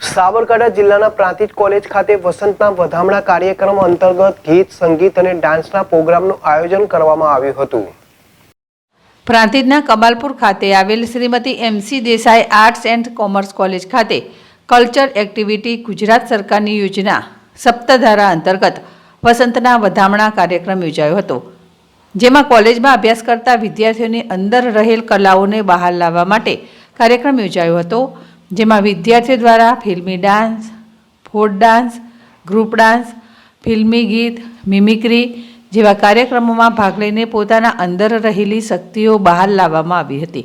સાબરકાંઠા જિલ્લાના પ્રાંતિજ કોલેજ ખાતે વસંતના વધામણા કાર્યક્રમ અંતર્ગત ગીત, સંગીત અને ડાન્સના પ્રોગ્રામનું આયોજન કરવામાં આવ્યું હતું। પ્રાંતિજના કમાલપુર ખાતે આવેલ Shrimati MC Desai arts and commerce college ખાતે કલ્ચર એક્ટિવિટી ગુજરાત સરકારની યોજના સપ્તધારા અંતર્ગત વસંતના વધામણા કાર્યક્રમ યોજાયો હતો, જેમાં કોલેજમાં અભ્યાસ કરતા વિદ્યાર્થીઓની અંદર રહેલ કલાઓને બહાર લાવવા માટે કાર્યક્રમ યોજાયો હતો, જેમાં વિદ્યાર્થીઓ દ્વારા ફિલ્મી dance, folk dance, group dance, ફિલ્મી ગીત, મિમિક્રી જેવા કાર્યક્રમોમાં ભાગ લઈને પોતાના અંદર રહેલી શક્તિઓ બહાર લાવવામાં આવી હતી।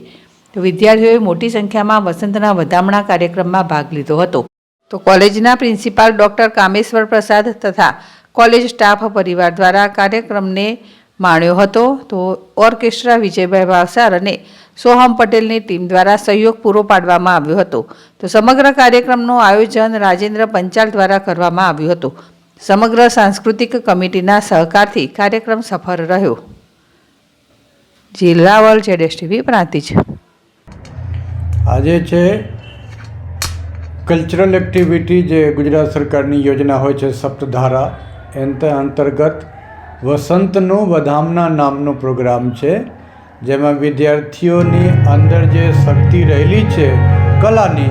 તો વિદ્યાર્થીઓએ મોટી સંખ્યામાં વસંતના વધામણા કાર્યક્રમમાં ભાગ લીધો હતો। તો કોલેજના પ્રિન્સિપાલ ડૉક્ટર કામેશ્વર પ્રસાદ તથા કોલેજ સ્ટાફ પરિવાર દ્વારા કાર્યક્રમને માણ્યો હતો। તો ઓર્કેસ્ટ્રા વિજયભાઈ ભાવસાર અને સોહમ પટેલની ટીમ દ્વારા સહયોગ પૂરો પાડવામાં આવ્યો હતો। તો સમગ્ર કાર્યક્રમનું આયોજન રાજેન્દ્ર પંચાલ દ્વારા કરવામાં આવ્યું હતું। સમગ્ર સાંસ્કૃતિક કમિટીના સહકારથી કાર્યક્રમ સફળ રહ્યો। જિલ્લાવલ ZSTV પ્રાંતિજ। આજે છે કલ્ચરલ એક્ટિવિટી જે ગુજરાત સરકારની યોજના હોય છે સપ્તધારા, એના અંતર્ગત વસંતનો વધામણા નામનો પ્રોગ્રામ છે, જેમાં વિદ્યાર્થીઓની અંદર જે શક્તિ રહેલી છે કલાની,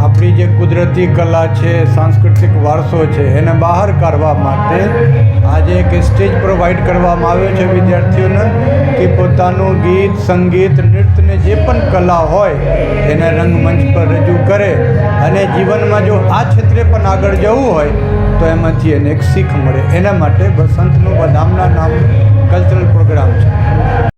આપણી જે કુદરતી કલા છે, સાંસ્કૃતિક વારસો છે, એને બહાર કાઢવા માટે આજે એક સ્ટેજ પ્રોવાઈડ કરવામાં આવ્યો છે વિદ્યાર્થીઓને કે પોતાનું ગીત, સંગીત, નૃત્યને જે પણ કલા હોય એને રંગમંચ પર રજૂ કરે અને જીવનમાં જો આ ક્ષેત્રે પણ આગળ જવું હોય તો એમાંથી એને એક શીખ મળે। એના માટે વસંતનું વધામણા નામનું કલ્ચરલ પ્રોગ્રામ છે।